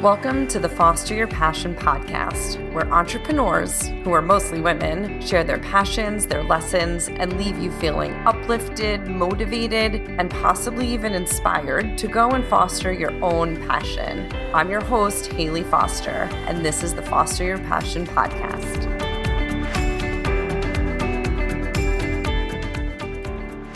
Welcome to the Foster Your Passion podcast, where entrepreneurs, who are mostly women, share their passions, their lessons, and leave you feeling uplifted, motivated, and possibly even inspired to go and foster your own passion. I'm your host, Hayler Foster, and this is the Foster Your Passion podcast.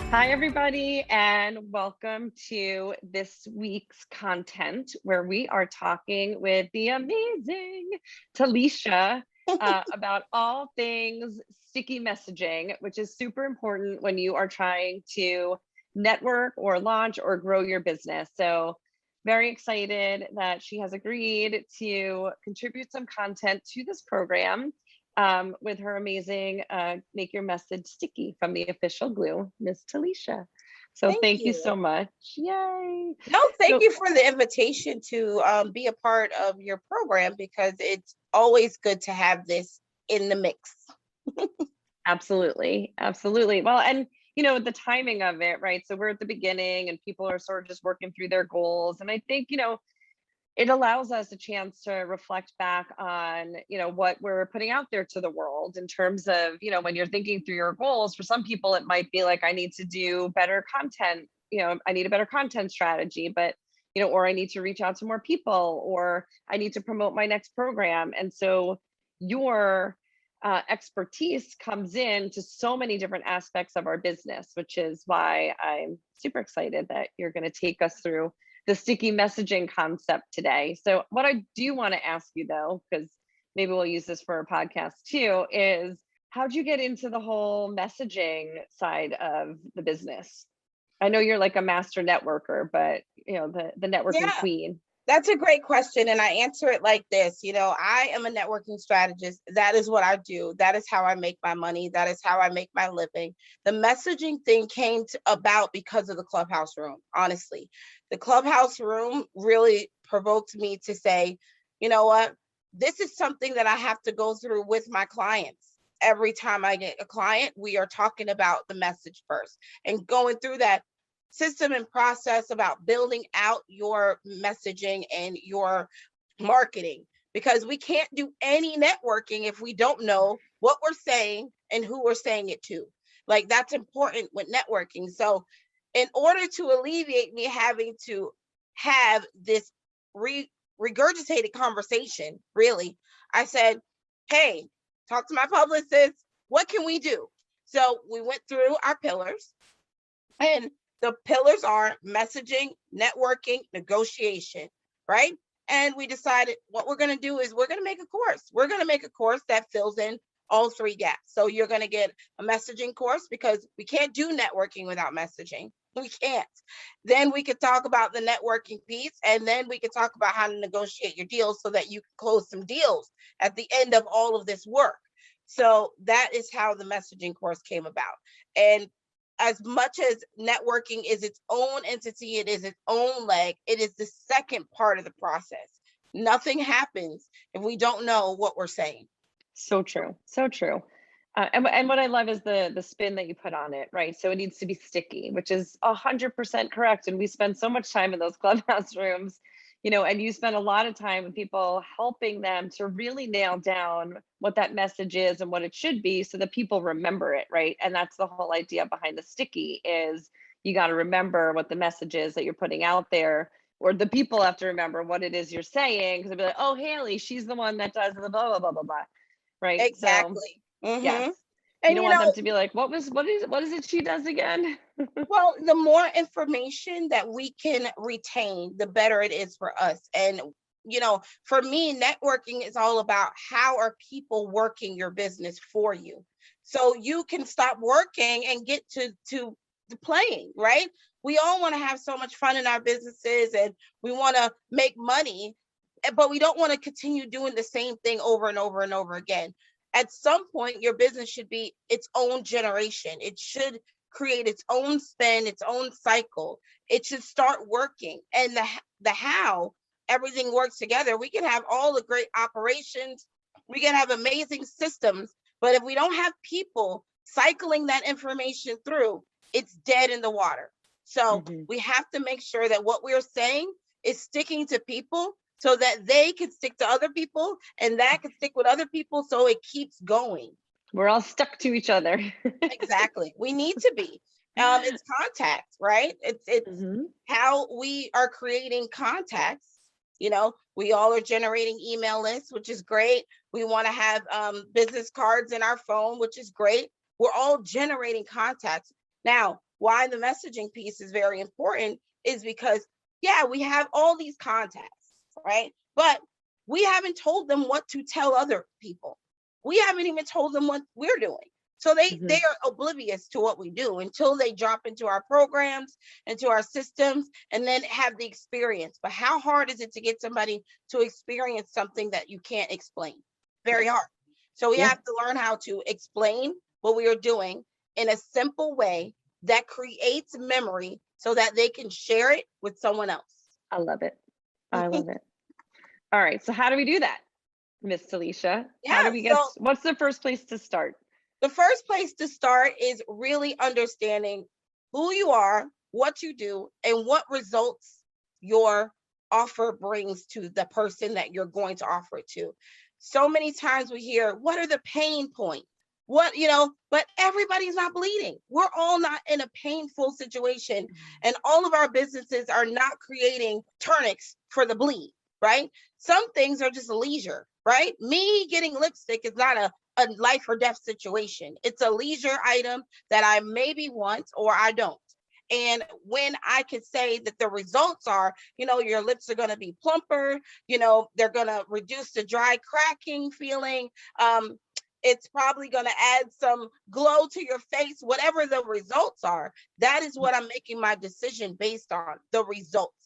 Hi, everybody, and welcome to this week's content where we are talking with the amazing Tollisha about all things sticky messaging, which is super important when you are trying to network or launch or grow your business. So very excited that she has agreed to contribute some content to this program. With her amazing Make Your Message Sticky from the Official Glue, Miss Tollisha. So thank you so much. Yay. No, thank you for the invitation to be a part of your program, because it's always good to have this in the mix. Absolutely. Absolutely. Well, and you know, the timing of it, right? So we're at the beginning and people are sort of just working through their goals. And I think, you know, it allows us a chance to reflect back on, you know, what we're putting out there to the world in terms of, you know, when you're thinking through your goals. For some people, it might be like, I need to do better content, you know, I need a better content strategy, but, you know, or I need to reach out to more people, or I need to promote my next program. And so your expertise comes in to so many different aspects of our business, which is why I'm super excited that you're going to take us through the sticky messaging concept today. So what I do want to ask you though, because maybe we'll use this for a podcast too, is how'd you get into the whole messaging side of the business? I know you're like a master networker, but you know, the networking queen. That's a great question. And I answer it like this. You know, I am a networking strategist. That is what I do. That is how I make my money. That is how I make my living. The messaging thing came about because of the Clubhouse room. Honestly, the Clubhouse room really provoked me to say, you know what, this is something that I have to go through with my clients. Every time I get a client, we are talking about the message first and going through that system and process about building out your messaging and your marketing, because we can't do any networking if we don't know what we're saying and who we're saying it to. Like, that's important with networking. So in order to alleviate me having to have this regurgitated conversation, really, I said, hey, talk to my publicist. What can we do? So we went through our pillars, and the pillars are messaging, networking, negotiation, right? And we decided what we're going to do is we're going to make a course. We're going to make a course that fills in all three gaps. So you're going to get a messaging course, because we can't do networking without messaging. We can't. Then we could talk about the networking piece, and then we could talk about how to negotiate your deals so that you can close some deals at the end of all of this work. So that is how the messaging course came about. And as much as networking is its own entity, it is its own leg, it is the second part of the process. Nothing happens if we don't know what we're saying. So true. So true. And what I love is the spin that you put on it, right? So it needs to be sticky, which is 100% correct. And we spend so much time in those Clubhouse rooms, you know, and you spend a lot of time with people helping them to really nail down what that message is and what it should be so that people remember it, right? And that's the whole idea behind the sticky, is you got to remember what the message is that you're putting out there, or the people have to remember what it is you're saying, because they'll be like, oh, Hayler, she's the one that does the blah, blah, blah, blah, blah, right? Exactly. So, yes. And you don't want them to be like, what is it she does again? Well, the more information that we can retain, the better it is for us. And, you know, for me, networking is all about how are people working your business for you, so you can stop working and get to the playing, right? We all want to have so much fun in our businesses, and we want to make money, but we don't want to continue doing the same thing over and over and over again. At some point, your business should be its own generation. It should create its own spin, its own cycle. It should start working. And the how everything works together. We can have all the great operations. We can have amazing systems. But if we don't have people cycling that information through, it's dead in the water. So we have to make sure that what we're saying is sticking to people so that they can stick to other people and that can stick with other people. So it keeps going. We're all stuck to each other. Exactly. We need to be. It's contact, right? It's Mhm. how we are creating contacts. You know, we all are generating email lists, which is great. We want to have business cards in our phone, which is great. We're all generating contacts. Now, why the messaging piece is very important is because, yeah, we have all these contacts, right? But we haven't told them what to tell other people. We haven't even told them what we're doing. So they Mhm. are oblivious to what we do until they drop into our programs, into our systems, and then have the experience. But how hard is it to get somebody to experience something that you can't explain? Very Right. hard. So we Yeah, have to learn how to explain what we are doing in a simple way that creates memory so that they can share it with someone else. I love it. I love it. All right, so how do we do that, Miss Talisha? How do Yeah. we So what's the first place to start? the first place to start is really understanding who you are, what you do, and what results your offer brings to the person that you're going to offer it to. So many times we hear, what are the pain points? But everybody's not bleeding. We're all not in a painful situation, and all of our businesses are not creating tourniquets for the bleed, right? Some things are just leisure, right? Me getting lipstick is not a life or death situation. It's a leisure item that I maybe want or I don't. And when I could say that the results are, your lips are going to be plumper, they're going to reduce the dry cracking feeling. It's probably going to add some glow to your face, whatever the results are. That is what I'm making my decision based on, the results,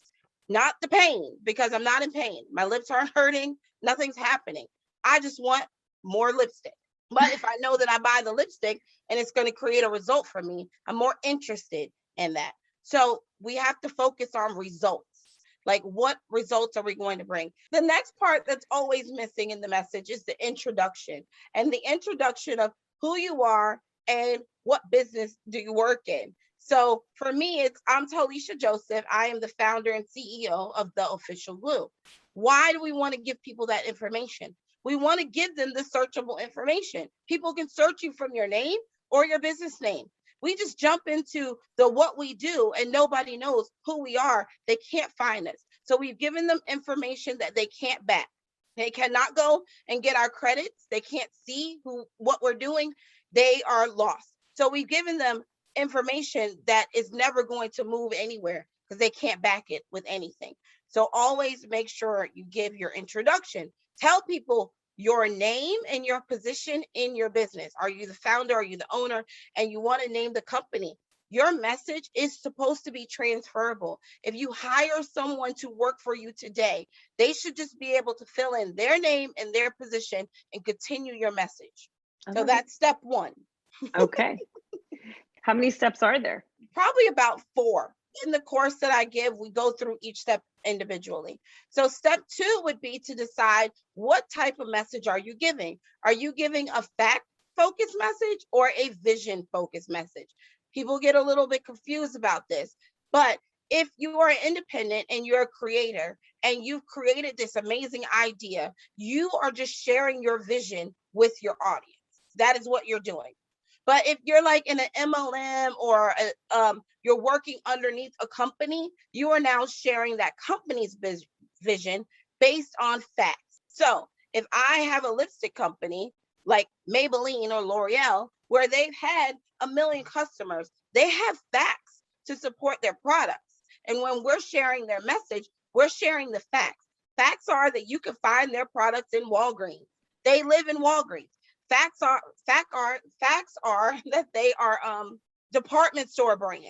not the pain, because I'm not in pain. My lips aren't hurting. Nothing's happening. I just want more lipstick. But if I know that I buy the lipstick and it's going to create a result for me, I'm more interested in that. So we have to focus on results. Like, what results are we going to bring? The next part that's always missing in the message is the introduction, and the introduction of who you are and what business do you work in. So for me, I'm Tollisha Joseph. I am the founder and CEO of The Official Glue. Why do we want to give people that information? We want to give them the searchable information. People can search you from your name or your business name. We just jump into the what we do and nobody knows who we are. They can't find us. So we've given them information that they can't back. They cannot go and get our credits. They can't see what we're doing. They are lost. So we've given them information that is never going to move anywhere because they can't back it with anything. So always make sure you give your introduction. Tell people your name and your position in your business. Are you the founder? Are you the owner? And you want to name the company. Your message is supposed to be transferable. If you hire someone to work for you today, they should just be able to fill in their name and their position and continue your message. So All right. that's step one. Okay. How many steps are there? Probably about 4. In the course that I give, we go through each step individually. So step 2 would be to decide, what type of message are you giving? Are you giving a fact focused message or a vision focused message? People get a little bit confused about this, but if you are independent and you're a creator and you've created this amazing idea, you are just sharing your vision with your audience. That is what you're doing. But if you're like in an MLM or you're working underneath a company, you are now sharing that company's vision based on facts. So if I have a lipstick company like Maybelline or L'Oreal, where they've had 1 million customers, they have facts to support their products. And when we're sharing their message, we're sharing the facts. Facts are that you can find their products in Walgreens. They live in Walgreens. Facts are that they are department store brands.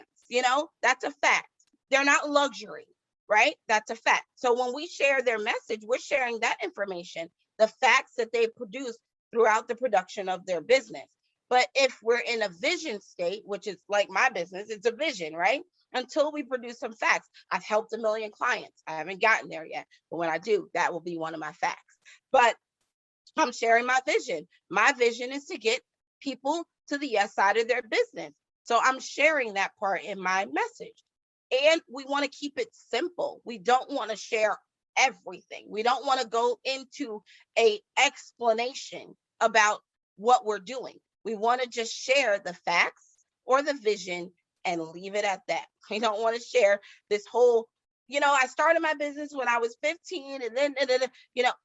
That's a fact. They're not luxury, right? That's a fact. So when we share their message, we're sharing that information, the facts that they produce throughout the production of their business. But if we're in a vision state, which is like my business, it's a vision, right? Until we produce some facts. I've helped 1 million clients. I haven't gotten there yet, but when I do, that will be one of my facts. But I'm sharing my vision. My vision is to get people to the yes side of their business. So I'm sharing that part in my message. And we want to keep it simple. We don't want to share everything. We don't want to go into a explanation about what we're doing. We want to just share the facts or the vision and leave it at that. We don't want to share this whole, I started my business when I was 15 and then,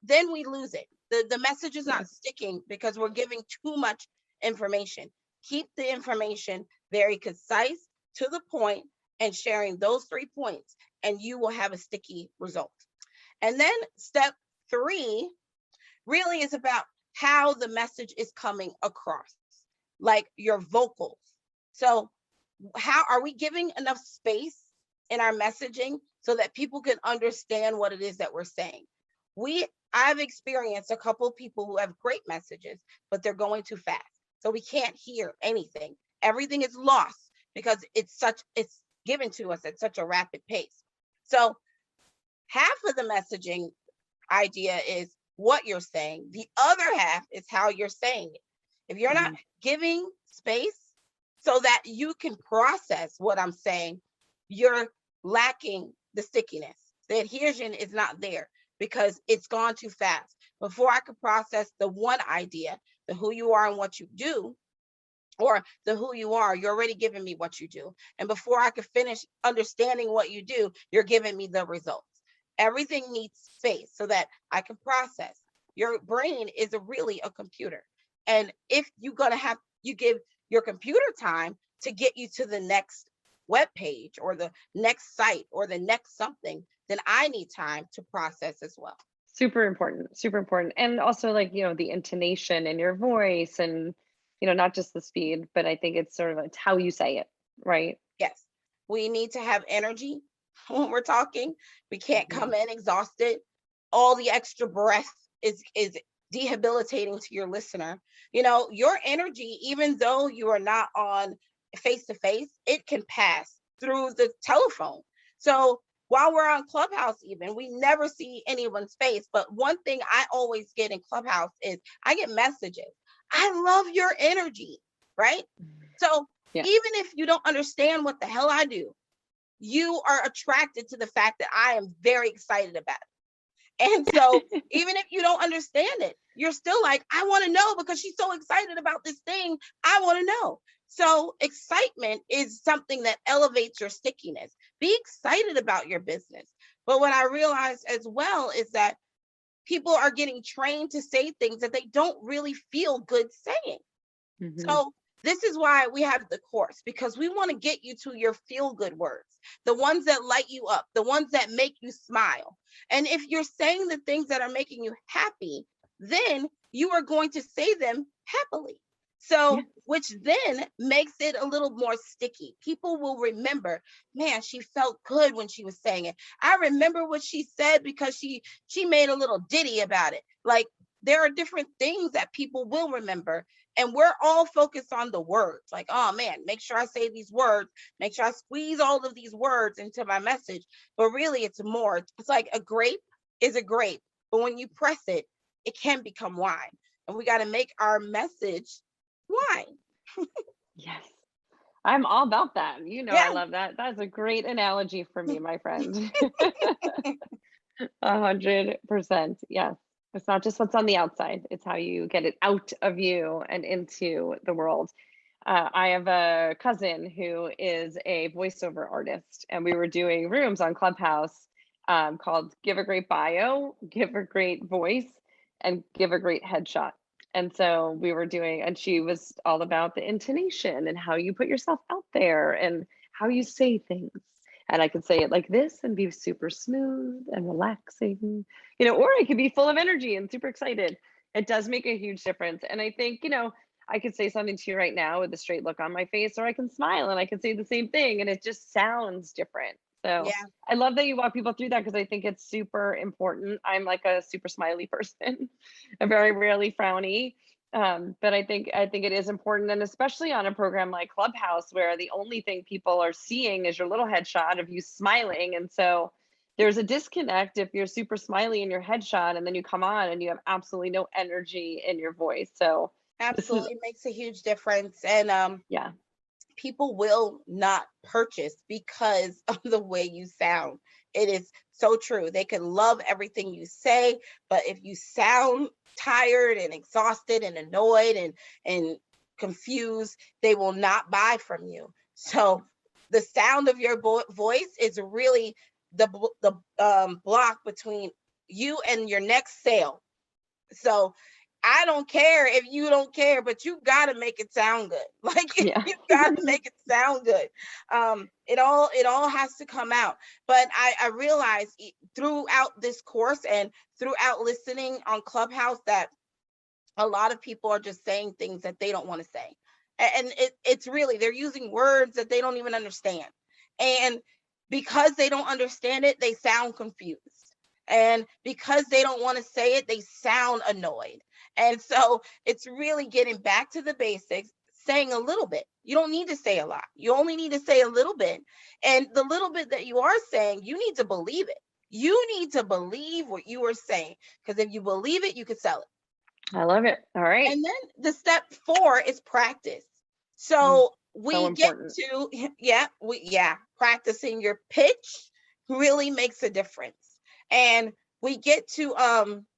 then we lose it. The message is not Yes. sticking because we're giving too much information. Keep the information very concise, to the point, and sharing those 3 points, and you will have a sticky result. And then step 3 really is about how the message is coming across, like your vocals. So how are we giving enough space in our messaging so that people can understand what it is that we're saying? I've experienced a couple of people who have great messages, but they're going too fast. So we can't hear anything. Everything is lost because it's given to us at such a rapid pace. So half of the messaging idea is what you're saying. The other half is how you're saying it. If you're not giving space so that you can process what I'm saying, you're lacking the stickiness. The adhesion is not there because it's gone too fast. Before I could process the one idea, the who you are and what you do, or the who you are, you're already giving me what you do. And before I could finish understanding what you do, you're giving me the results. Everything needs space so that I can process. Your brain is really a computer. And if you're going to you give your computer time to get you to the next web page or the next site or the next something, then I need time to process as well. Super important, super important. And also like, the intonation in your voice and, not just the speed, but I think it's sort of it's how you say it, right? Yes, we need to have energy when we're talking. We can't come in exhausted. All the extra breath is debilitating to your listener. Your energy, even though you are not on face to face, it can pass through the telephone. So while we're on Clubhouse, even we never see anyone's face. But one thing I always get in Clubhouse is I get messages. I love your energy, right? So Yeah. even if you don't understand what the hell I do, you are attracted to the fact that I am very excited about it. And so even if you don't understand it, you're still like, I want to know because she's so excited about this thing. I want to know. So excitement is something that elevates your stickiness. Be excited about your business. But what I realized as well is that people are getting trained to say things that they don't really feel good saying. So this is why we have the course, because we want to get you to your feel good words, the ones that light you up, the ones that make you smile. And if you're saying the things that are making you happy, then you are going to say them happily. So, which then makes it a little more sticky. People will remember, man, she felt good when she was saying it. I remember what she said because she made a little ditty about it. Like, there are different things that people will remember. And we're all focused on the words. Like, oh man, make sure I say these words, make sure I squeeze all of these words into my message. But really, it's more. It's like a grape is a grape, but when you press it, it can become wine. And we got to make our message wine. Yes. I'm all about that. Yeah. I love that. That's a great analogy for me, my friend. 100%. Yes. It's not just what's on the outside, it's how you get it out of you and into the world. I have a cousin who is a voiceover artist, and we were doing rooms on Clubhouse called Give a Great Bio, Give a Great Voice, and Give a Great Headshot. And so we were doing, and she was all about the intonation and how you put yourself out there and how you say things. And I could say it like this and be super smooth and relaxing, or I could be full of energy and super excited. It does make a huge difference. And I think, I could say something to you right now with a straight look on my face, or I can smile and I can say the same thing and it just sounds different. So Yeah. I love that you walk people through that because I think it's super important. I'm like a super smiley person, I'm very rarely frowny. But I think it is important, and especially on a program like Clubhouse, where the only thing people are seeing is your little headshot of you smiling, and so there's a disconnect if you're super smiley in your headshot, and then you come on and you have absolutely no energy in your voice. So this is Absolutely makes a huge difference. And yeah, people will not purchase because of the way you sound. It is so true. They can love everything you say, but if you sound tired and exhausted and annoyed and confused, they will not buy from you. So the sound of your voice is really the block between you and your next sale. So I don't care if you don't care, but you got to make it sound good. Like Yeah. you got to make it sound good. It all has to come out. But I realized throughout this course and throughout listening on Clubhouse that a lot of people are just saying things that they don't want to say. And it's really, they're using words that they don't even understand. And because they don't understand it, they sound confused. And because they don't want to say it, they sound annoyed. And so it's really getting back to the basics, saying a little bit. You don't need to say a lot. You only need to say a little bit. And the little bit that you are saying, you need to believe it. You need to believe what you are saying, because if you believe it, you can sell it. I love it. All right. And then the step 4 is practice. Mm, So so we get important. to, practicing your pitch really makes a difference. And we get to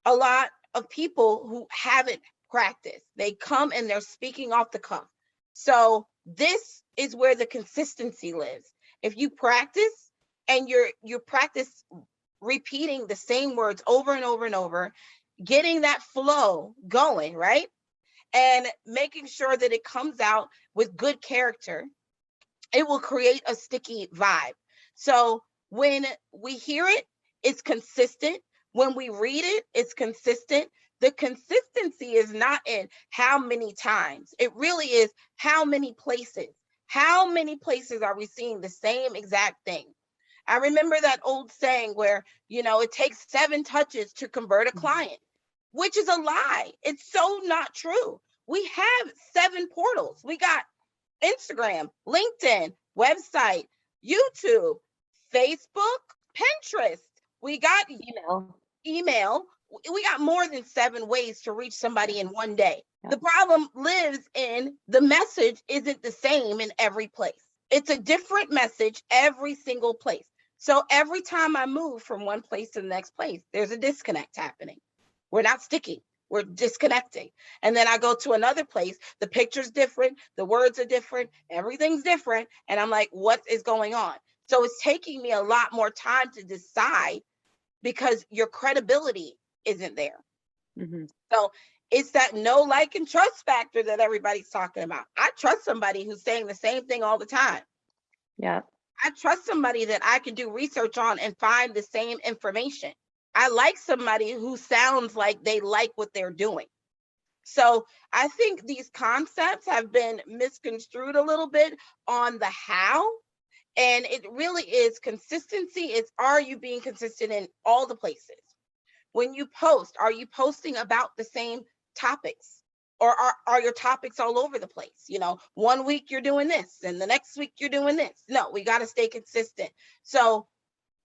a lot of people who haven't practiced. They come and they're speaking off the cuff. So this is where the consistency lives. If you practice and you practice repeating the same words over and over and over, getting that flow going, right? And making sure that it comes out with good character, it will create a sticky vibe. So when we hear it, it's consistent. When we read it, it's consistent. The consistency is not in how many times, it really is how many places. How many places are we seeing the same exact thing? I remember that old saying where, it takes 7 touches to convert a client, which is a lie. It's so not true. We have 7 portals. We got Instagram, LinkedIn, website, YouTube, Facebook, Pinterest. We got email. We got more than 7 ways to reach somebody in one day. Yeah. The problem lives in the message isn't the same in every place. It's a different message every single place. So every time I move from one place to the next place, there's a disconnect happening. We're not sticking. We're disconnecting. And then I go to another place, the picture's different, the words are different, everything's different. And I'm like, what is going on? So it's taking me a lot more time to decide because your credibility isn't there. Mm-hmm. So it's that know, like, and trust factor that everybody's talking about. I trust somebody who's saying the same thing all the time. Yeah. I trust somebody that I can do research on and find the same information. I like somebody who sounds like they like what they're doing. So I think these concepts have been misconstrued a little bit on the how. And it really is consistency. It's, are you being consistent in all the places? When you post, are you posting about the same topics? Or are your topics all over the place? 1 week you're doing this and the next week you're doing this. No, we got to stay consistent. So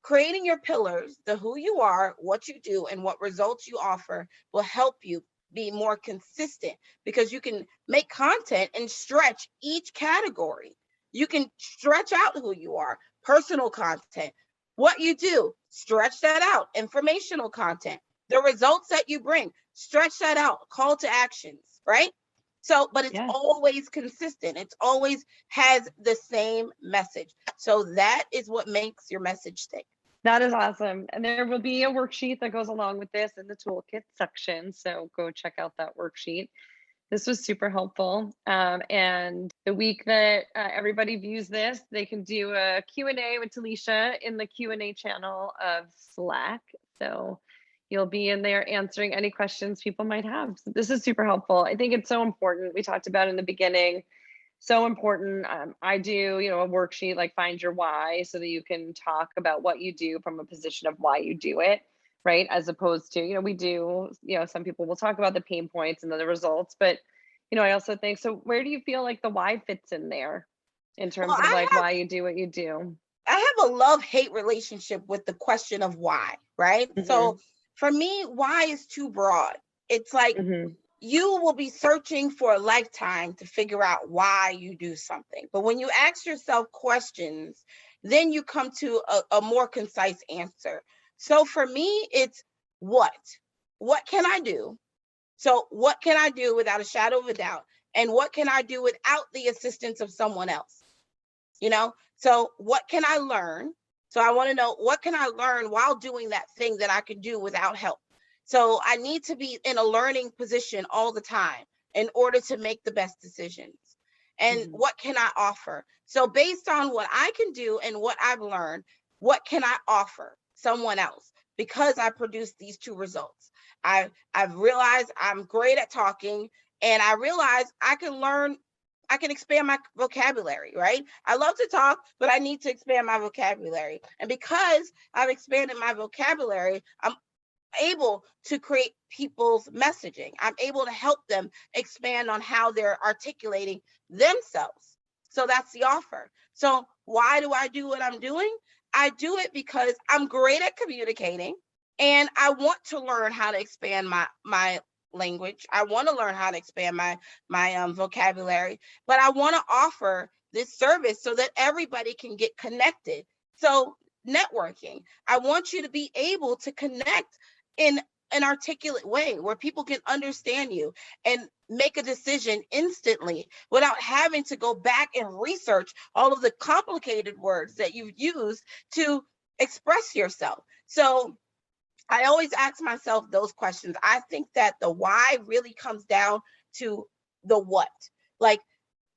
creating your pillars, the who you are, what you do, and what results you offer will help you be more consistent, because you can make content and stretch each category. You can stretch out who you are, personal content, what you do, stretch that out, informational content, the results that you bring, stretch that out, call to actions, right? So, but it's always consistent. It's always has the same message. So that is what makes your message stick. That is awesome. And there will be a worksheet that goes along with this in the toolkit section. So go check out that worksheet. This was super helpful. And the week that everybody views this, they can do a Q&A with Tollisha in the Q&A channel of Slack. So you'll be in there answering any questions people might have. So this is super helpful. I think it's so important. We talked about in the beginning, so important. I do, a worksheet like find your why, so that you can talk about what you do from a position of why you do it, right? As opposed to, we do, some people will talk about the pain points and then the results, but, I also think, so where do you feel like the why fits in there in terms of like why you do what you do? I have a love-hate relationship with the question of why, right? Mm-hmm. So for me, why is too broad. It's like, Mm-hmm. you will be searching for a lifetime to figure out why you do something. But when you ask yourself questions, then you come to a more concise answer. So for me, it's what? What can I do? So what can I do without a shadow of a doubt? And what can I do without the assistance of someone else? You know, so what can I learn? So I want to know, what can I learn while doing that thing that I could do without help? So I need to be in a learning position all the time in order to make the best decisions. And Mhm. what can I offer? So based on what I can do and what I've learned, what can I offer someone else? Because I produced these two results. I've realized I'm great at talking, and I realized I can learn, I can expand my vocabulary, right? I love to talk, but I need to expand my vocabulary. And because I've expanded my vocabulary, I'm able to create people's messaging. I'm able to help them expand on how they're articulating themselves. So that's the offer. So why do I do what I'm doing? I do it because I'm great at communicating, and I want to learn how to expand my language. I want to learn how to expand my vocabulary, but I want to offer this service so that everybody can get connected. So networking, I want you to be able to connect in an articulate way where people can understand you and make a decision instantly without having to go back and research all of the complicated words that you've used to express yourself. So I always ask myself those questions. I think that the why really comes down to the what. Like,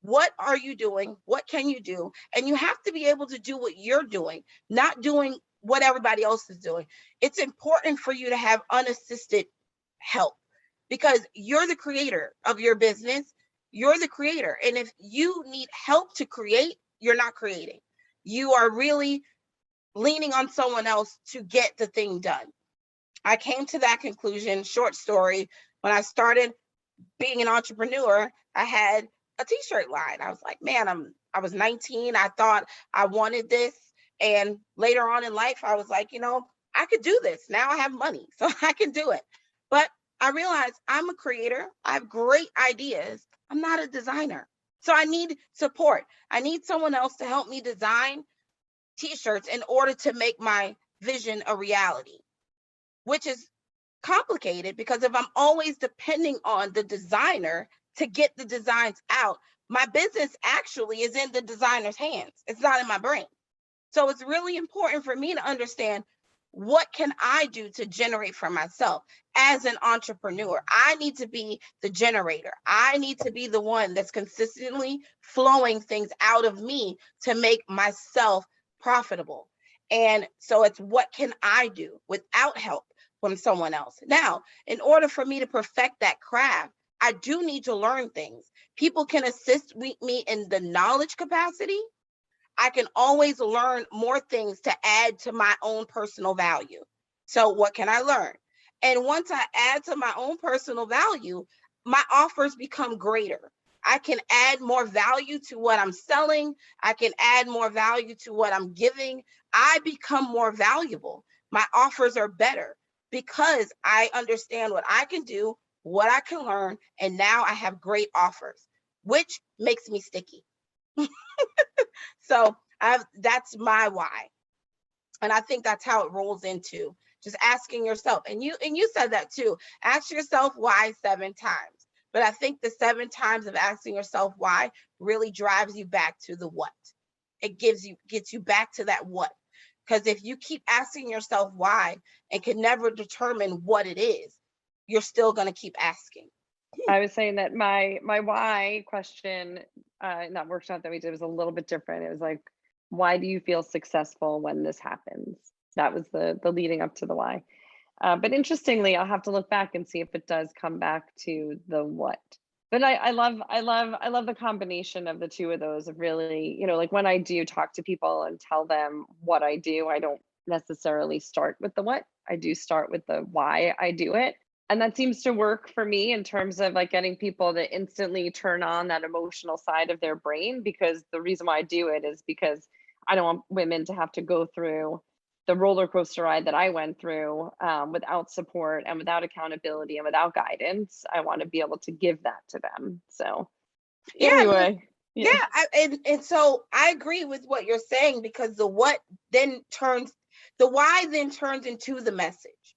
what are you doing? What can you do? And you have to be able to do what you're doing, not doing what everybody else is doing. It's important for you to have unassisted help because you're the creator of your business. You're the creator. And if you need help to create, you're not creating. You are really leaning on someone else to get the thing done. I came to that conclusion, short story, when I started being an entrepreneur. I had a t-shirt line. I was like, man, I was 19. I thought I wanted this. And later on in life, I was like, I could do this. Now I have money, so I can do it. But I realized I'm a creator. I have great ideas. I'm not a designer. So I need support. I need someone else to help me design t-shirts in order to make my vision a reality, which is complicated because if I'm always depending on the designer to get the designs out, my business actually is in the designer's hands. It's not in my brain. So it's really important for me to understand, what can I do to generate for myself as an entrepreneur? I need to be the generator. I need to be the one that's consistently flowing things out of me to make myself profitable. And so it's, what can I do without help from someone else? Now, in order for me to perfect that craft, I do need to learn things. People can assist me in the knowledge capacity. I can always learn more things to add to my own personal value. So, what can I learn? And once I add to my own personal value, my offers become greater. I can add more value to what I'm selling. I can add more value to what I'm giving. I become more valuable. My offers are better because I understand what I can do, what I can learn, and now I have great offers, which makes me sticky. So that's my why. And I think that's how it rolls into just asking yourself. And you said that too. Ask yourself why 7 times. But I think the 7 times of asking yourself why really drives you back to the what. It gets you back to that what. Because if you keep asking yourself why and can never determine what it is, you're still going to keep asking. I was saying that my why question, that workshop that we did was a little bit different. It was like, why do you feel successful when this happens? That was the leading up to the why. But interestingly, I'll have to look back and see if it does come back to the what. But I love the combination of the two of those, of really, like when I do talk to people and tell them what I do, I don't necessarily start with the what. I do start with the why I do it. And that seems to work for me in terms of like getting people to instantly turn on that emotional side of their brain, because the reason why I do it is because I don't want women to have to go through the roller coaster ride that I went through, without support and without accountability and without guidance. I want to be able to give that to them. So Yeah, no, anyway, yeah, yeah, and so I agree with what you're saying, because the why then turns into the message.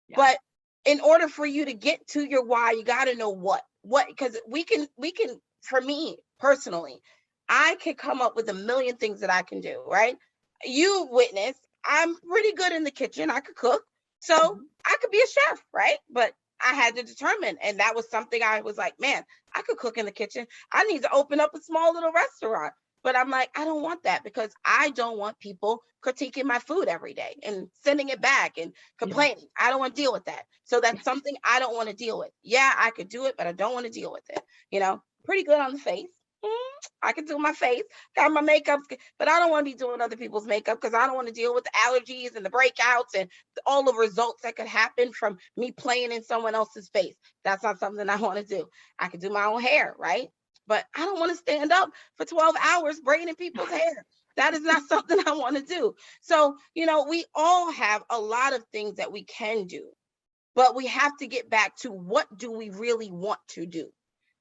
yeah, But in order for you to get to your why, you got to know what, because we can, for me personally, I can come up with a million things that I can do, right? You witness, I'm pretty good in the kitchen. I could cook. So mhm, I could be a chef, right? But I had to determine, and that was something I was like, man, I could cook in the kitchen. I need to open up a small little restaurant. But I'm like, I don't want that, because I don't want people critiquing my food every day and sending it back and yeah, complaining. I don't want to deal with that. So that's something I don't want to deal with. Yeah, I could do it, but I don't want to deal with it. Pretty good on the face. I can do my face, got my makeup, but I don't want to be doing other people's makeup, because I don't want to deal with the allergies and the breakouts and all the results that could happen from me playing in someone else's face. That's not something I want to do. I can do my own hair, right? But I don't want to stand up for 12 hours braiding people's hair. That is not something I want to do. So, we all have a lot of things that we can do, but we have to get back to, what do we really want to do?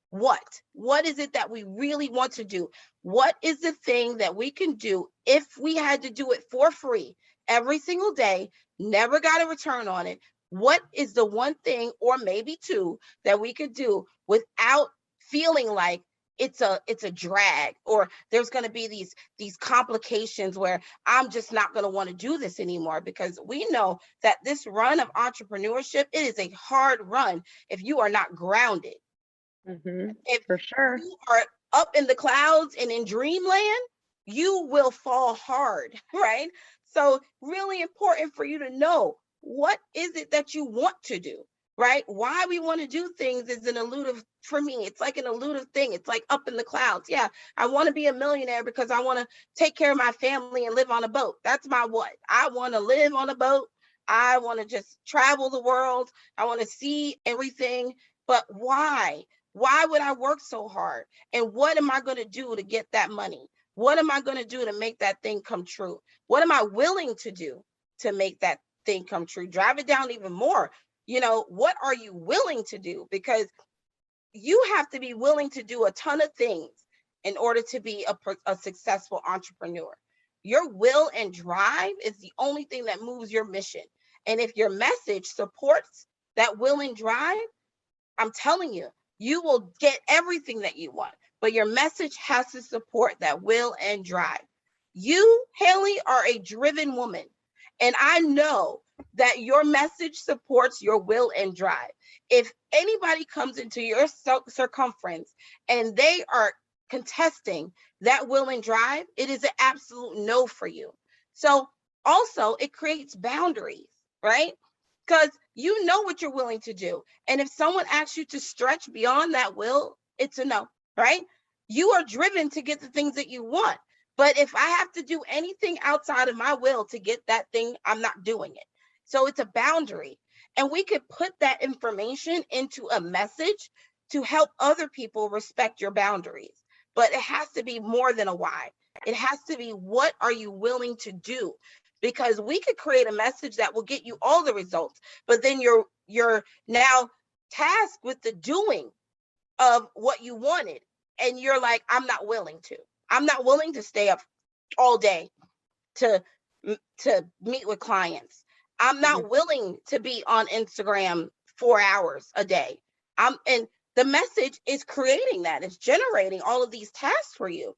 What is it that we really want to do? What is the thing that we can do if we had to do it for free every single day, never got a return on it? What is the one thing, or maybe two, that we could do without feeling like it's a drag, or there's going to be these complications where I'm just not going to want to do this anymore? Because we know that this run of entrepreneurship, it is a hard run if you are not grounded. If for sure. you are up in the clouds and in dreamland, you will fall hard, right? So, really important for you to know, what is it that you want to do, right? Why we want to do things is an elusive, for me, it's like an elusive thing. It's like up in the clouds. Yeah, I want to be a millionaire because I want to take care of my family and live on a boat. That's my what. I want to live on a boat. I want to just travel the world. I want to see everything. But why? Why would I work so hard? And what am I going to do to get that money? What am I going to do to make that thing come true? What am I willing to do to make that thing come true? Drive it down even more. What are you willing to do? Because you have to be willing to do a ton of things in order to be a successful entrepreneur. Your will and drive is the only thing that moves your mission. And if your message supports that will and drive, I'm telling you, you will get everything that you want, but your message has to support that will and drive. You, Haley, are a driven woman, and I know that your message supports your will and drive. If anybody comes into your circumference and they are contesting that will and drive, it is an absolute no for you. So, also, it creates boundaries, right? Because you know what you're willing to do. And if someone asks you to stretch beyond that will, it's a no, right? You are driven to get the things that you want. But if I have to do anything outside of my will to get that thing, I'm not doing it. So it's a boundary. And we could put that information into a message to help other people respect your boundaries. But it has to be more than a why. It has to be, what are you willing to do? Because we could create a message that will get you all the results, but then you're now tasked with the doing of what you wanted, and you're like, I'm not willing to stay up all day to to meet with clients. I'm Mhm. not willing to be on Instagram 4 hours a day. And the message is creating that, it's generating all of these tasks for you.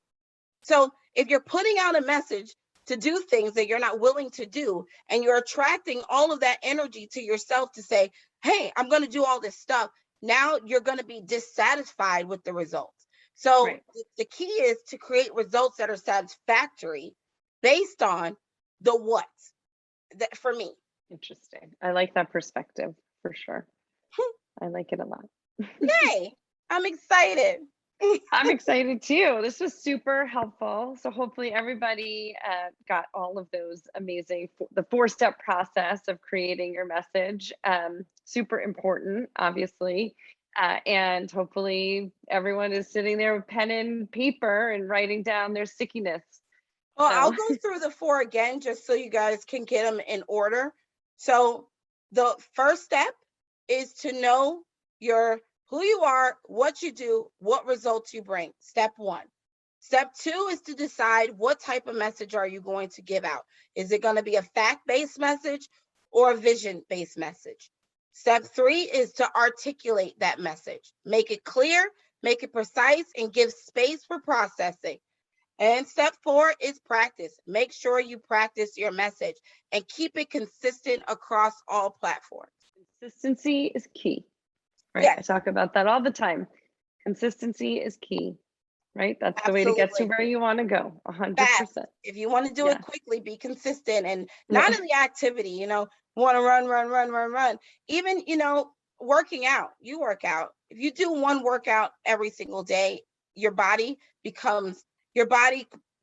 So if you're putting out a message to do things that you're not willing to do, and you're attracting all of that energy to yourself to say, hey, I'm going to do all this stuff, now you're going to be dissatisfied with the results. So Right. the key is to create results that are satisfactory based on the what, that for me. Interesting. I like that perspective for sure. I like it a lot. Yay, I'm excited. I'm excited too. This was super helpful. So hopefully everybody got all of those amazing, the 4-step process of creating your message. Super important, obviously. And hopefully everyone is sitting there with pen and paper and writing down their stickiness. Well, I'll So go through the 4 again, just so you guys can get them in order. So the first step is to know who you are, what you do, what results you bring. Step 1. Step 2 is to decide what type of message are you going to give out. Is it going to be a fact-based message or a vision-based message? Step 3 is to articulate that message. Make it clear, make it precise, and give space for processing. And step 4 is practice. Make sure you practice your message and keep it consistent across all platforms. consistency is key, right? I Yes, talk about that all the time. Consistency is key, right? That's the way to get to absolutely. where you want to go. 100%. Fast. If you want to do it Yes. quickly, be consistent, and not Yeah. in the activity, want to run, run, run, run, run. Even, working out, you work out. If you do one workout every single day, your body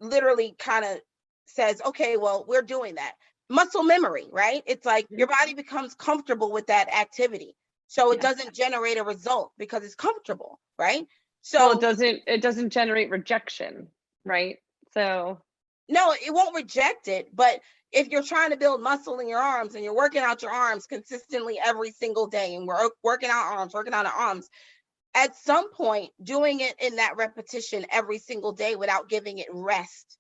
literally kind of says, okay, well, we're doing that. Muscle memory, right? It's like your body becomes comfortable with that activity. So it Yes. doesn't generate a result because it's comfortable, right? Well, So it doesn't generate rejection, right? So no, it won't reject it. But if you're trying to build muscle in your arms and you're working out your arms consistently every single day, and we're working out our arms, at some point, doing it in that repetition every single day without giving it rest.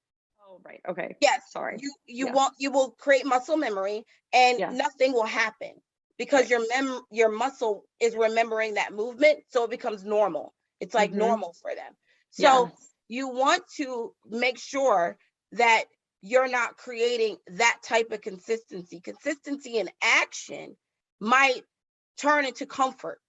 oh, right. Okay. Yes, Sorry. you Yes. you will create muscle memory, and Yes. nothing will happen because Right. your muscle is remembering that movement, so it becomes normal. It's like normal for them. So Yes. you want to make sure that you're not creating that type of consistency. Consistency in action might turn into comfort,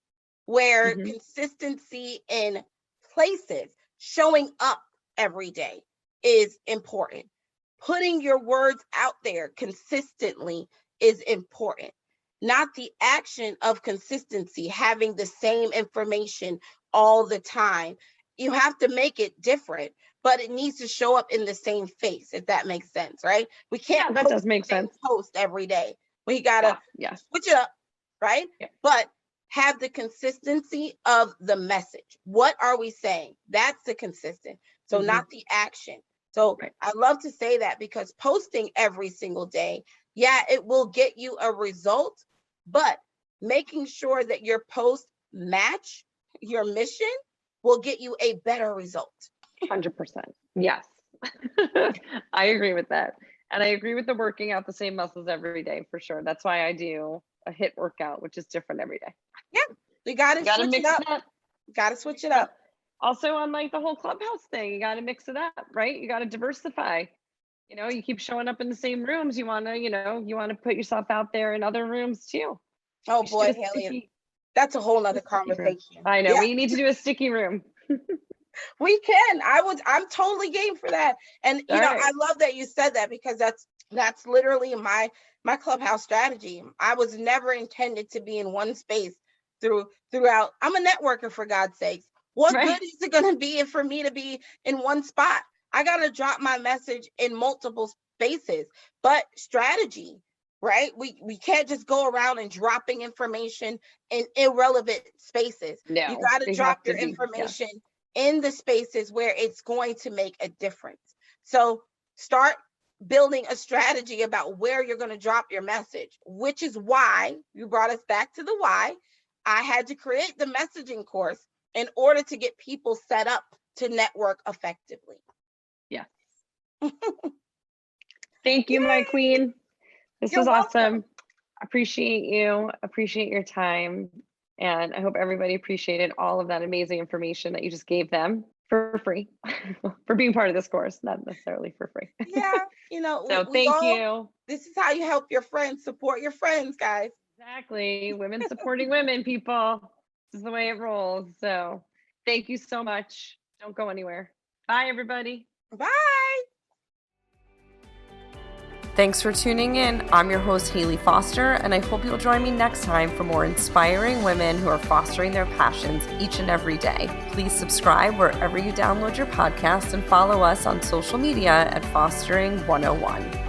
where Mhm. consistency in places, showing up every day, is important. Putting your words out there consistently is important. Not the action of consistency, having the same information all the time. You have to make it different, but it needs to show up in the same face, if that makes sense, right? We can't Yeah, that post does make the same sense. post every day. We gotta Yeah. Yes. switch it up, right? Yeah. But have the consistency of the message. What are we saying? That's the consistent. So Mhm. not the action. So Right. I love to say that, because posting every single day, yeah, it will get you a result, but making sure that your posts match your mission will get you a better result. 100%. Yes. I agree with that. And I agree with the working out the same muscles every day for sure. That's why I do a HIIT workout, which is different every day. Yeah, you got to You got to switch it mix up. it up. Got to switch Mix it it up. up. Also on like the whole clubhouse thing, you got to mix it up, right? You got to diversify. You keep showing up in the same rooms. You want to put yourself out there in other rooms too. Oh We should do boy, a Haley, sticky, that's a whole a nother sticky room. conversation. I know. Yeah, We need to do a sticky room. we can. I'm totally game for that. And All I right. love that you said that, because that's literally my clubhouse strategy. I was never intended to be in one space throughout. I'm a networker, for God's sakes. What Right. good is it going to be for me to be in one spot? I got to drop my message in multiple spaces. But strategy, right? We can't just go around and dropping information in irrelevant spaces. You No, got to they drop have to your be. Yes. information in the spaces where it's going to make a difference. So start building a strategy about where you're going to drop your message, which is why you brought us back to the why. I had to create the messaging course in order to get people set up to network effectively. Yeah. Thank you, my queen. This You're was welcome. awesome. Appreciate you. Appreciate your time. And I hope everybody appreciated all of that amazing information that you just gave them for free, for being part of this course, not necessarily for free. Yeah, So we thank all, you. this is how you help your friends support your friends, guys. Exactly. Women supporting women, people. This is the way it rolls. So thank you so much. Don't go anywhere. Bye, everybody. Bye. Thanks for tuning in. I'm your host, Hayler Foster, and I hope you'll join me next time for more inspiring women who are fostering their passions each and every day. Please subscribe wherever you download your podcast and follow us on social media at Fostering 101.